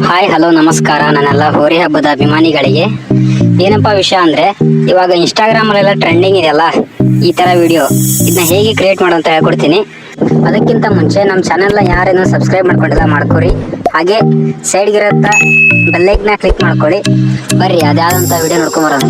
Hi hello ನಮಸ್ಕಾರ. ನನ್ನೆಲ್ಲ ಹೋರಿ ಹಬ್ಬದ ಅಭಿಮಾನಿಗಳಿಗೆ ಏನಪ್ಪಾ ವಿಷಯ ಅಂದ್ರೆ, ಇವಾಗ ಇನ್ಸ್ಟಾಗ್ರಾಮ್ ಅಲ್ಲೆಲ್ಲ ಟ್ರೆಂಡಿಂಗ್ ಇದೆಯಲ್ಲ ಈ ತರ ವಿಡಿಯೋ, ಇದನ್ನ ಹೇಗೆ ಕ್ರಿಯೇಟ್ ಮಾಡೋ ಅಂತ ಹೇಳ್ಕೊಡ್ತೀನಿ. ಅದಕ್ಕಿಂತ ಮುಂಚೆ ನಮ್ಮ ಚಾನೆಲ್ನ ಯಾರೇನು ಸಬ್ಸ್ಕ್ರೈಬ್ ಮಾಡ್ಕೊಂಡಿಲ್ಲ ಮಾಡ್ಕೊರಿ, ಹಾಗೆ ಸೈಡ್ಗಿರತ್ತ ಬೆಲ್ಲೈಕ್ನ ಕ್ಲಿಕ್ ಮಾಡ್ಕೊಳ್ಳಿ. ಬರ್ರಿ ಅದ್ಯಾವುದಂತ ವಿಡಿಯೋ ನೋಡ್ಕೊಂಬರೋಣ.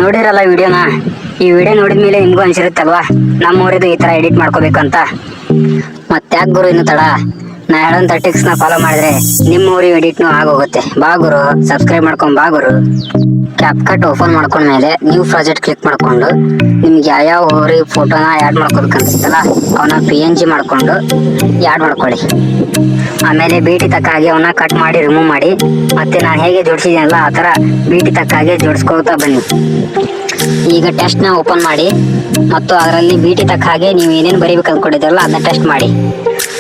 ನೋಡಿರಲ್ಲ ವಿಡಿಯೋನ. ಈ ವಿಡಿಯೋ ನೋಡಿದ ಮೇಲೆ ನಿಮ್ಗೂ ಅನ್ಸಿರುತ್ತಲ್ವಾ ನಮ್ಮೂರಿದು ಈ ತರ ಎಡಿಟ್ ಮಾಡ್ಕೋಬೇಕು ಅಂತ. ಮತ್ತ್ಯಾಕ್ ಗುರು ಇನ್ನು ತಡ, ನಾ ಹೇಳೋಂಥ ಟಿಪ್ಸ್ನ ಫಾಲೋ ಮಾಡಿದ್ರೆ ನಿಮ್ಮ ಊರಿ ಎಡಿಟ್ನು ಆಗೋಗುತ್ತೆ. ಬಾ ಗುರು, ಸಬ್ಸ್ಕ್ರೈಬ್ ಮಾಡ್ಕೊಂಡ್ ಬಾ ಗುರು. ಕ್ಯಾಪ್ಕಟ್ ಓಪನ್ ಮಾಡ್ಕೊಂಡ್ಮೇಲೆ ನ್ಯೂ ಪ್ರಾಜೆಕ್ಟ್ ಕ್ಲಿಕ್ ಮಾಡ್ಕೊಂಡು ನಿಮ್ಗೆ ಯಾವ ಊರಿ ಫೋಟೋನ ಆ್ಯಡ್ ಮಾಡ್ಕೋಬೇಕು ಅನ್ಸುತ್ತಲ್ಲ ಅವನ್ನ PNG ಮಾಡ್ಕೊಂಡು ಆ್ಯಡ್ ಮಾಡ್ಕೊಳ್ಳಿ. ಆಮೇಲೆ ಬೀಟಿ ತಕ್ಕ ಹಾಗೆ ಅವನ್ನ ಕಟ್ ಮಾಡಿ ರಿಮೂವ್ ಮಾಡಿ, ಮತ್ತೆ ನಾನು ಹೇಗೆ ಜೋಡಿಸಿದ್ದೀನಲ್ಲ ಆ ಥರ ಬೀಟಿ ತಕ್ಕ ಹಾಗೆ ಜೋಡಿಸ್ಕೊಳ್ತಾ ಬನ್ನಿ. ಈಗ ಟೆಸ್ಟ್ನ ಓಪನ್ ಮಾಡಿ ಮತ್ತು ಅದರಲ್ಲಿ ಬೀಟಿ ತಕ್ಕ ಹಾಗೆ ನೀವು ಏನೇನು ಬರೀಬೇಕು ಅಂದ್ಕೊಂಡಿದ್ದೀರಲ್ಲ ಅದನ್ನ ಟೆಸ್ಟ್ ಮಾಡಿ.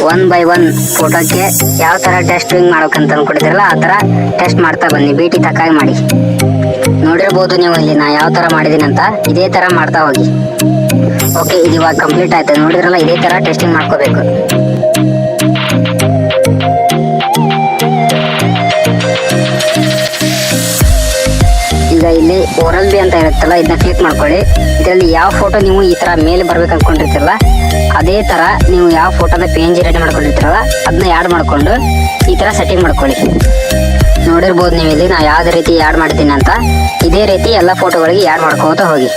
1 by 1 ಫೋಟೋಕ್ಕೆ ಯಾವ ಥರ ಟೆಸ್ಟಿಂಗ್ ಮಾಡ್ಬೇಕಂತ ಅಂದ್ಕೊಂಡಿದ್ದೀರಲ್ಲ ಆ ಥರ ಟೆಸ್ಟ್ ಮಾಡ್ತಾ ಬನ್ನಿ, ಬೀಟಿ ತಕ್ಕ ಹಾಗೆ ಮಾಡಿ. ನೋಡಿರ್ಬೋದು ನೀವು ಇಲ್ಲಿ ನಾ ಯಾವ ಥರ ಮಾಡಿದ್ದೀನಿ ಅಂತ, ಇದೇ ಥರ ಮಾಡ್ತಾ ಹೋಗಿ. ಓಕೆ, ಇದು ಇವಾಗ ಕಂಪ್ಲೀಟ್ ಆಯ್ತು. ನೋಡಿದ್ರಲ್ಲ ಇದೇ ಥರ ಟೆಸ್ಟಿಂಗ್ ಮಾಡ್ಕೋಬೇಕು. ಈಗ ಇಲ್ಲಿ ಓರಲ್ ಬಿ ಅಂತ ಇರುತ್ತಲ್ಲ ಇದನ್ನ ಕ್ಲಿಕ್ ಮಾಡ್ಕೊಳ್ಳಿ. ಇದರಲ್ಲಿ ಯಾವ ಫೋಟೋ ನೀವು ಈ ತರ ಮೇಲೆ ಬರ್ಬೇಕು ಅನ್ಕೊಂಡಿರ್ತಿರಲ್ಲ ಅದೇ ತರ ನೀವು ಯಾವ ಫೋಟೋನ PNG ರೆಡಿ ಮಾಡ್ಕೊಂಡಿರ್ತೀರಲ್ಲ ಅದನ್ನ ಆ್ಯಡ್ ಮಾಡ್ಕೊಂಡು ಈ ತರ ಸೆಟ್ಟಿಂಗ್ ಮಾಡ್ಕೊಳ್ಳಿ. ನೋಡಿರ್ಬೋದು ನೀವು ಇಲ್ಲಿ ನಾ ಯಾವ್ದೇ ರೀತಿ ಆ್ಯಡ್ ಮಾಡ್ತೀನಿ ಅಂತ, ಇದೇ ರೀತಿ ಎಲ್ಲ ಫೋಟೋಗಳಿಗೆ ಆ್ಯಡ್ ಮಾಡ್ಕೋತಾ ಹೋಗಿ.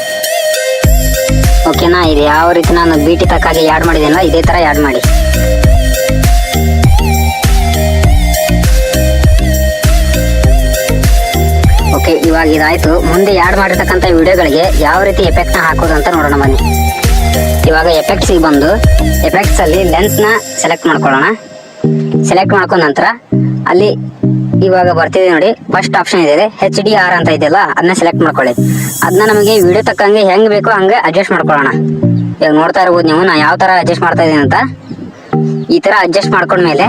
ಓಕೆನಾ? ಇದು ಯಾವ ರೀತಿ ನಾನು ಬೀಟಿ ತಕ್ಕಾಗಿ ಆ್ಯಡ್ ಮಾಡಿದ್ದೀನಲ್ಲ ಇದೇ ತರ ಆ್ಯಡ್ ಮಾಡಿ. ಓಕೆ, ಇವಾಗ ಇದಾಯ್ತು. ಮುಂದೆ ಆ್ಯಡ್ ಮಾಡಿರ್ತಕ್ಕಂಥ ವಿಡಿಯೋಗಳಿಗೆ ಯಾವ ರೀತಿ ಎಫೆಕ್ಟ್ನ ಹಾಕೋದು ಅಂತ ನೋಡೋಣ ಬನ್ನಿ. ಇವಾಗ ಎಫೆಕ್ಟ್ಸಿಗೆ ಬಂದು ಎಫೆಕ್ಟ್ಸ್ ಅಲ್ಲಿ ಲೆನ್ಸ್ನ ಸೆಲೆಕ್ಟ್ ಮಾಡ್ಕೊಳ್ಳೋಣ. ಸೆಲೆಕ್ಟ್ ಮಾಡ್ಕೊಂಡ ನಂತರ ಅಲ್ಲಿ ಇವಾಗ ಬರ್ತಿದೆ ನೋಡಿ, ಫಸ್ಟ್ ಆಪ್ಷನ್ ಇದೆ HDR ಅಂತ ಇದೆಯಲ್ಲ ಅದನ್ನ ಸೆಲೆಕ್ಟ್ ಮಾಡ್ಕೊಳ್ಳಿ. ಅದನ್ನ ನಮಗೆ ವಿಡಿಯೋ ತಕ್ಕಂಗೆ ಹೆಂಗೆ ಬೇಕೋ ಹಂಗೆ ಅಡ್ಜಸ್ಟ್ ಮಾಡ್ಕೊಳ್ಳೋಣ. ಇವಾಗ ನೋಡ್ತಾ ಇರ್ಬೋದು ನೀವು ನಾ ಯಾವ ಥರ ಅಡ್ಜಸ್ಟ್ ಮಾಡ್ತಾ ಇದ್ದೀನಿ ಅಂತ. ಈ ಥರ ಅಡ್ಜಸ್ಟ್ ಮಾಡ್ಕೊಂಡ್ಮೇಲೆ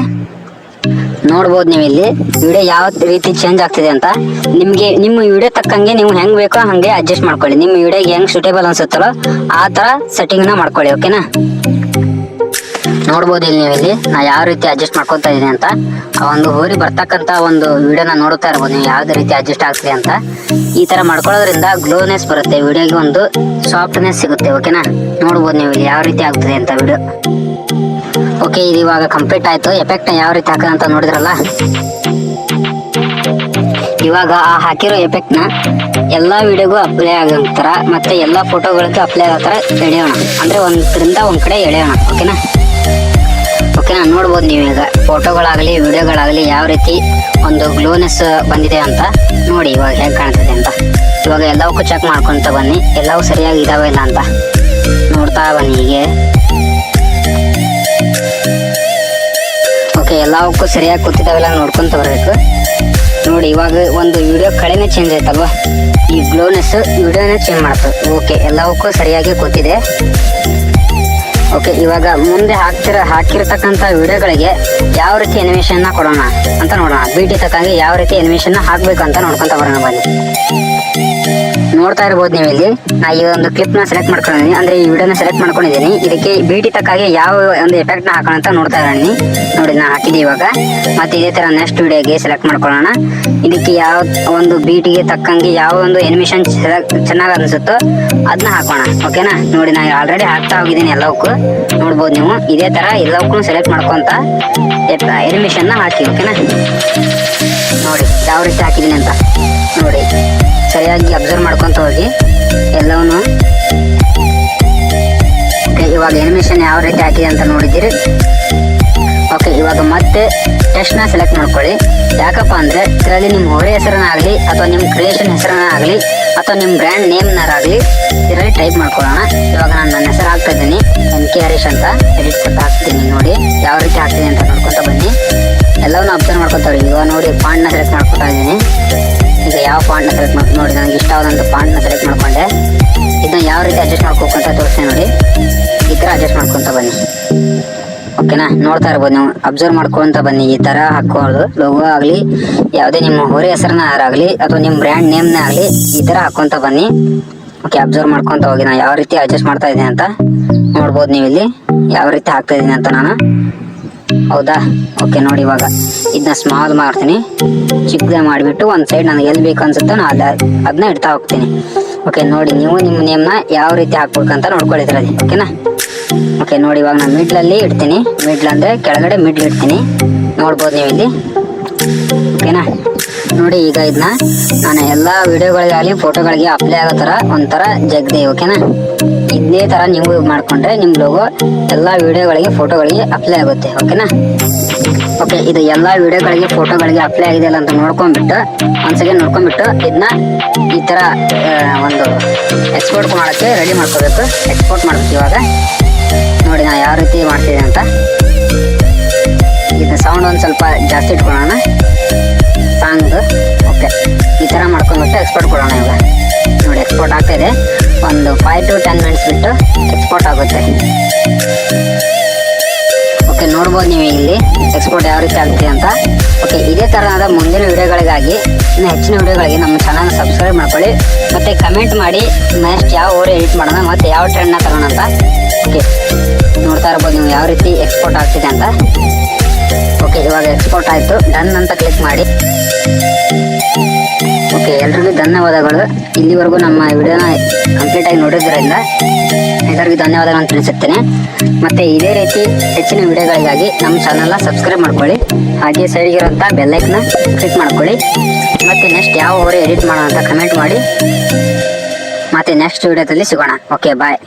ನೋಡ್ಬೋದು ನೀವು ಇಲ್ಲಿ ವಿಡಿಯೋ ಯಾವ ರೀತಿ ಚೇಂಜ್ ಆಗ್ತಿದೆ ಅಂತ. ನಿಮಗೆ ನಿಮ್ಮ ವಿಡಿಯೋ ತಕ್ಕಂಗೆ ನೀವು ಹೆಂಗೆ ಬೇಕೋ ಹಾಗೆ ಅಡ್ಜಸ್ಟ್ ಮಾಡ್ಕೊಳ್ಳಿ. ನಿಮ್ಮ ವಿಡಿಯೋಗೆ ಹೆಂಗೆ ಸೂಟೇಬಲ್ ಅನ್ಸುತ್ತಲ್ಲೋ ಆ ಥರ ಸೆಟ್ಟಿಂಗ್ನ ಮಾಡ್ಕೊಳ್ಳಿ. ಓಕೆನಾ? ನೋಡ್ಬೋದು ಇಲ್ಲಿ ನೀವು ಇಲ್ಲಿ ನಾ ಯಾವ ರೀತಿ ಅಡ್ಜಸ್ಟ್ ಮಾಡ್ಕೊತಾ ಇದ್ದೀನಿ ಅಂತ. ಆ ಒಂದು ಹೋರಿ ಬರ್ತಕ್ಕಂಥ ಒಂದು ವಿಡಿಯೋನ ನೋಡ್ತಾ ಇರ್ಬೋದು ನೀವು ಯಾವುದೇ ರೀತಿ ಅಡ್ಜಸ್ಟ್ ಆಗ್ತಿದೆ ಅಂತ. ಈ ಥರ ಮಾಡ್ಕೊಳ್ಳೋದ್ರಿಂದ ಗ್ಲೋನೆಸ್ ಬರುತ್ತೆ, ವಿಡಿಯೋಗೆ ಒಂದು ಸಾಫ್ಟ್ನೆಸ್ ಸಿಗುತ್ತೆ. ಓಕೆನಾ? ನೋಡ್ಬೋದು ನೀವು ಇಲ್ಲಿ ಯಾವ ರೀತಿ ಆಗ್ತದೆ ಅಂತ ವಿಡಿಯೋ. ಓಕೆ, ಇದು ಇವಾಗ ಕಂಪ್ಲೀಟ್ ಆಯ್ತು. ಎಫೆಕ್ಟ್ನ ಯಾವ ರೀತಿ ಹಾಕೋದಂತ ನೋಡಿದ್ರಲ್ಲ. ಇವಾಗ ಆ ಹಾಕಿರೋ ಎಫೆಕ್ಟ್ನ ಎಲ್ಲ ವಿಡಿಯೋಗೂ ಅಪ್ಲೈ ಆಗೋ ಥರ ಮತ್ತೆ ಎಲ್ಲ ಫೋಟೋಗಳಿಗೂ ಅಪ್ಲೈ ಆಗೋ ಥರ ಎಳೆಯೋಣ, ಅಂದರೆ ಒಂದರಿಂದ ಒಂದು ಕಡೆ ಎಳೆಯೋಣ. ಓಕೆನಾ? ನೋಡ್ಬೋದು ನೀವು ಈಗ ಫೋಟೋಗಳಾಗಲಿ ವಿಡಿಯೋಗಳಾಗಲಿ ಯಾವ ರೀತಿ ಒಂದು ಗ್ಲೋನೆಸ್ ಬಂದಿದೆ ಅಂತ ನೋಡಿ. ಇವಾಗ ಹೇಗೆ ಕಾಣ್ತಿದೆ ಅಂತ ಇವಾಗ ಎಲ್ಲವಕ್ಕೂ ಚೆಕ್ ಮಾಡ್ಕೊತ ಬನ್ನಿ, ಎಲ್ಲವೂ ಸರಿಯಾಗಿ ಇದಾವೆ ಇಲ್ಲ ಅಂತ ನೋಡ್ತಾ ಬನ್ನಿ. ಹೀಗೆ ಓಕೆ, ಎಲ್ಲವಕ್ಕೂ ಸರಿಯಾಗಿ ಕೂತಿದ್ದಾವೆಲ್ಲ ನೋಡ್ಕೊಂತ ಬರಬೇಕು. ನೋಡಿ ಇವಾಗ ಒಂದು ವಿಡಿಯೋ ಕಡೆನೇ ಚೇಂಜ್ ಆಯ್ತಲ್ವಾ, ಈ ಗ್ಲೋನೆಸ್ ವಿಡಿಯೋನೇ ಚೇಂಜ್ ಮಾಡ್ತದೆ. ಓಕೆ, ಎಲ್ಲವಕ್ಕೂ ಸರಿಯಾಗಿ ಕೂತಿದೆ. ಓಕೆ, ಇವಾಗ ಮುಂದೆ ಹಾಕಿರ್ತಕ್ಕಂಥ ವಿಡಿಯೋಗಳಿಗೆ ಯಾವ ರೀತಿ ಅನಿಮೇಷನ್ನ ಕೊಡೋಣ ಅಂತ ನೋಡೋಣ. ಬೀಟಿ ತಕ್ಕಂಗೆ ಯಾವ ರೀತಿ ಅನಿಮೇಷನ್ನ ಹಾಕಬೇಕು ಅಂತ ನೋಡ್ಕೊಂತ ಬರೋಣ ಬನ್ನಿ. ನೋಡ್ತಾ ಇರ್ಬೋದು ನೀವು ಇಲ್ಲಿ ನಾ ಈ ಒಂದು ಕ್ಲಿಪ್ನ ಸೆಲೆಕ್ಟ್ ಮಾಡ್ಕೊಂಡಿದ್ದೀನಿ, ಅಂದರೆ ಈ ವಿಡಿಯೋನ ಸೆಲೆಕ್ಟ್ ಮಾಡ್ಕೊಂಡಿದ್ದೀನಿ. ಇದಕ್ಕೆ ಬೀಟಿ ತಕ್ಕಾಗೆ ಯಾವ ಒಂದು ಎಫೆಕ್ಟ್ನ ಹಾಕೋಣ ಅಂತ ನೋಡ್ತಾ ಇದ್ದೀನಿ. ನೋಡಿ ನಾ ಹಾಕಿದ್ದೆ ಇವಾಗ. ಮತ್ತೆ ಇದೇ ಥರ ನೆಕ್ಸ್ಟ್ ವಿಡಿಯೋಗೆ ಸೆಲೆಕ್ಟ್ ಮಾಡ್ಕೊಳ್ಳೋಣ. ಇದಕ್ಕೆ ಯಾವ ಒಂದು ಬೀಟಿಗೆ ತಕ್ಕಂಗೆ ಯಾವ ಒಂದು ಅನಿಮೇಷನ್ ಚೆನ್ನಾಗಿ ಅನಿಸುತ್ತೋ ಅದನ್ನ ಹಾಕೋಣ. ಓಕೆನಾ? ನೋಡಿ ನಾನು ಆಲ್ರೆಡಿ ಹಾಕ್ತಾ ಹೋಗಿದ್ದೀನಿ ಎಲ್ಲವಕ್ಕೂ. ನೋಡ್ಬೋದು ನೀವು ಇದೇ ಥರ ಎಲ್ಲವಕ್ಕೂ ಸೆಲೆಕ್ಟ್ ಮಾಡ್ಕೊತ ಅನಿಮೇಷನ್ನ ಹಾಕಿ. ಓಕೆನಾ? ನೋಡಿ ಯಾವ ರೀತಿ ಹಾಕಿದ್ದೀನಿ ಅಂತ ನೋಡಿ, ಸರಿಯಾಗಿ ಅಬ್ಸರ್ವ್ ಮಾಡ್ಕೊತ ಹೋಗಿ ಎಲ್ಲವನ್ನೂ. ಓಕೆ, ಇವಾಗ ಅನಿಮೇಷನ್ ಯಾವ ರೀತಿ ಹಾಕಿದೆ ಅಂತ ನೋಡಿದ್ದೀರಿ. ಓಕೆ, ಇವಾಗ ಮತ್ತೆ ಟೆಕ್ಸ್ಟ್ನ ಸೆಲೆಕ್ಟ್ ಮಾಡ್ಕೊಳ್ಳಿ. ಯಾಕಪ್ಪ ಅಂದರೆ ಇದರಲ್ಲಿ ನಿಮ್ಮ ಹೊರೆ ಹೆಸರನ್ನಾಗಲಿ ಅಥವಾ ನಿಮ್ಮ ಕ್ರಿಯೇಷನ್ ಹೆಸರನ್ನಾಗಲಿ ಅಥವಾ ನಿಮ್ಮ ಬ್ರ್ಯಾಂಡ್ ನೇಮ್ನಾರಾಗಲಿ ಇದರಲ್ಲಿ ಟೈಪ್ ಮಾಡ್ಕೊಳ್ಳೋಣ. ಇವಾಗ ನಾನು ನನ್ನ ಹೆಸರು ಹಾಕ್ತಾ ಇದ್ದೀನಿ, MK ಹರೀಶ್ ಅಂತ ಎಡಿಟ್ ಅಂತ ಹಾಕ್ತೀನಿ. ನೋಡಿ ಯಾವ ರೀತಿ ಹಾಕ್ತೀನಿ ಅಂತ ನೋಡ್ಕೊತ ಬನ್ನಿ. ಎಲ್ಲವನ್ನೂ ಅಬ್ಸರ್ವ್ ಮಾಡ್ಕೊತಾರೆ. ಇವಾಗ ನೋಡಿ ಫಾಂಟ್ನ ಸೆಲೆಕ್ಟ್ ಮಾಡ್ಕೊತಾ ಇದ್ದೀನಿ. ಈಗ ಯಾವ ಫಾಂಟ್ನ ಸೆಲೆಕ್ಟ್ ಮಾಡಿ ನೋಡಿ, ನನಗೆ ಇಷ್ಟವಾದಂಥ ಫಾಂಟ್ನ ಸೆಲೆಕ್ಟ್ ಮಾಡ್ಕೊಂಡೆ. ಇದನ್ನ ಯಾವ ರೀತಿ ಅಡ್ಜಸ್ಟ್ ಮಾಡ್ಕೋಬೇಕಂತ ತೋರಿಸ್ತೀನಿ ನೋಡಿ. ಈ ಥರ ಅಡ್ಜಸ್ಟ್ ಮಾಡ್ಕೊತ ಬನ್ನಿ. ಓಕೆನಾ, ನೋಡ್ತಾ ಇರ್ಬೋದು ನೀವು, ಅಬ್ಸರ್ವ್ ಮಾಡ್ಕೊಂತ ಬನ್ನಿ. ಈ ಥರ ಹಾಕೋದು ಲೋಗೋ ಆಗಲಿ ಯಾವುದೇ ನಿಮ್ಮ ಹೊರೆ ಹೆಸರನ್ನ ಆಗಲಿ ಅಥವಾ ನಿಮ್ಮ ಬ್ರ್ಯಾಂಡ್ ನೇಮ್ನ ಆಗಲಿ ಈ ಥರ ಹಾಕ್ಕೊಂತ ಬನ್ನಿ. ಓಕೆ, ಅಬ್ಸರ್ವ್ ಮಾಡ್ಕೊತ ಹೋಗಿ ನಾನು ಯಾವ ರೀತಿ ಅಡ್ಜಸ್ಟ್ ಮಾಡ್ತಾ ಇದ್ದೀನಿ ಅಂತ ನೋಡ್ಬೋದು ನೀವು ಇಲ್ಲಿ ಯಾವ ರೀತಿ ಹಾಕ್ತಾ ಇದ್ದೀನಿ ಅಂತ ನಾನು. ಹೌದಾ, ಓಕೆ ನೋಡಿ. ಇವಾಗ ಇದನ್ನ ಸ್ಮಾಲ್ ಮಾಡ್ತೀನಿ, ಚಿಕ್ಕದಾಗಿ ಮಾಡಿಬಿಟ್ಟು ಒಂದು ಸೈಡ್ ನನಗೆ ಎಲ್ಲಿ ಬೇಕು ಅನ್ಸುತ್ತೋ ನಾನು ಅದನ್ನ ಇಡ್ತಾ ಹೋಗ್ತೀನಿ. ಓಕೆ ನೋಡಿ, ನೀವು ನಿಮ್ಮ ನೇಮ್ನ ಯಾವ ರೀತಿ ಹಾಕ್ಬೇಕಂತ ನೋಡ್ಕೊಳ್ಳಿದ್ರಲ್ಲಿ. ಓಕೆನಾ. ಓಕೆ ನೋಡಿ, ಇವಾಗ ನಾನು ಮಿಡ್ಲಲ್ಲಿ ಇಡ್ತೀನಿ. ಮಿಡ್ಲ್ ಅಂದರೆ ಕೆಳಗಡೆ ಮಿಡ್ಲ್ ಇಡ್ತೀನಿ, ನೋಡ್ಬೋದು ನೀವು ಇಲ್ಲಿ. ಓಕೆನಾ ನೋಡಿ, ಈಗ ಇದನ್ನ ನಾನು ಎಲ್ಲ ವಿಡಿಯೋಗಳಿಗಾಗಲಿ ಫೋಟೋಗಳಿಗೆ ಅಪ್ಲೈ ಆಗೋ ಥರ ಒಂಥರ ಜಗ್ದೆ. ಓಕೆನಾ, ಇದೇ ಥರ ನೀವು ಮಾಡಿಕೊಂಡ್ರೆ ನಿಮ್ಮ ಲೋಗೋ ಎಲ್ಲ ವಿಡಿಯೋಗಳಿಗೆ ಫೋಟೋಗಳಿಗೆ ಅಪ್ಲೈ ಆಗುತ್ತೆ. ಓಕೆನಾ. ಓಕೆ, ಇದು ಎಲ್ಲ ವಿಡಿಯೋಗಳಿಗೆ ಫೋಟೋಗಳಿಗೆ ಅಪ್ಲೈ ಆಗಿದೆಯಲ್ಲ ಅಂತ ನೋಡ್ಕೊಂಡ್ಬಿಟ್ಟು ಒಂದು ಸೆಕೆಂಡ್ ನೋಡ್ಕೊಂಡ್ಬಿಟ್ಟು ಇದನ್ನ ಈ ಥರ ಒಂದು ಎಕ್ಸ್ಪೋರ್ಟ್ ಮಾಡೋಕ್ಕೆ ರೆಡಿ ಮಾಡ್ಕೋಬೇಕು. ಎಕ್ಸ್ಪೋರ್ಟ್ ಮಾಡ್ಬೇಕು. ಇವಾಗ ನೋಡಿ ನಾನು ಯಾವ ರೀತಿ ಮಾಡ್ತಿದ್ದೆ ಅಂತ. ಇದನ್ನ ಸೌಂಡ್ ಒಂದು ಸ್ವಲ್ಪ ಜಾಸ್ತಿ ಇಟ್ಕೊಳ್ಳೋಣ ಸಾಂಗ್. ಓಕೆ, ಈ ಥರ ಮಾಡ್ಕೊಂಡ್ಬಿಟ್ಟು ಎಕ್ಸ್ಪೋರ್ಟ್ ಕೊಡೋಣ. ಇವಾಗ ನೋಡಿ ಎಕ್ಸ್ಪೋರ್ಟ್ ಆಗ್ತಾ ಇದೆ. ಒಂದು 5 to 10 ಮಿನಿಟ್ಸ್ ಬಿಟ್ಟು ಎಕ್ಸ್ಪೋರ್ಟ್ ಆಗುತ್ತೆ. ಓಕೆ, ನೋಡ್ಬೋದು ನೀವು ಇಲ್ಲಿ ಎಕ್ಸ್ಪೋರ್ಟ್ ಯಾವ ರೀತಿ ಆಗ್ತಿದೆ ಅಂತ. ಓಕೆ, ಇದೇ ಥರನಾದ ಮುಂದಿನ ವಿಡಿಯೋಗಳಿಗಾಗಿ ಇನ್ನು ಹೆಚ್ಚಿನ ವಿಡಿಯೋಗಳಿಗೆ ನಮ್ಮ ಚಾನಲ್ನ ಸಬ್ಸ್ಕ್ರೈಬ್ ಮಾಡ್ಕೊಳ್ಳಿ. ಮತ್ತು ಕಮೆಂಟ್ ಮಾಡಿ ನೆಕ್ಸ್ಟ್ ಯಾವ ಓರಿ ಎಡಿಟ್ ಮಾಡೋಣ ಮತ್ತು ಯಾವ ಟ್ರೆಂಡ್ನ ತಗೋಣ ಅಂತ. ಓಕೆ, ನೋಡ್ತಾ ಇರ್ಬೋದು ನೀವು ಯಾವ ರೀತಿ ಎಕ್ಸ್ಪೋರ್ಟ್ ಆಗ್ತಿದೆ ಅಂತ. ಓಕೆ, ಇವಾಗ ಎಕ್ಸ್ಪೋರ್ಟ್ ಆಯಿತು. ಡನ್ ಅಂತ ಕ್ಲಿಕ್ ಮಾಡಿ. ಓಕೆ, ಎಲ್ರಿಗೂ ಧನ್ಯವಾದಗಳು. ಇಲ್ಲಿವರೆಗೂ ನಮ್ಮ ವಿಡಿಯೋನ ಕಂಪ್ಲೀಟಾಗಿ ನೋಡಿದ್ರಿಂದ ಎಲ್ಲರಿಗೂ ಧನ್ಯವಾದಗಳನ್ನು ತಿಳಿಸುತ್ತೇನೆ. ಮತ್ತು ಇದೇ ರೀತಿ ಹೆಚ್ಚಿನ ವಿಡಿಯೋಗಳಿಗಾಗಿ ನಮ್ಮ ಚಾನಲ್ನ ಸಬ್ಸ್ಕ್ರೈಬ್ ಮಾಡ್ಕೊಳ್ಳಿ. ಹಾಗೆ ಸೈಡ್ಗಿರೋಂಥ ಬೆಲ್ಲೈಕ್ನ ಕ್ಲಿಕ್ ಮಾಡ್ಕೊಳ್ಳಿ. ಮತ್ತು ನೆಕ್ಸ್ಟ್ ಯಾವ ಓರಿ ಎಡಿಟ್ ಮಾಡೋಣ ಅಂತ ಕಮೆಂಟ್ ಮಾಡಿ. ಮತ್ತು ನೆಕ್ಸ್ಟ್ ವಿಡಿಯೋದಲ್ಲಿ ಸಿಗೋಣ. ಓಕೆ, ಬಾಯ್.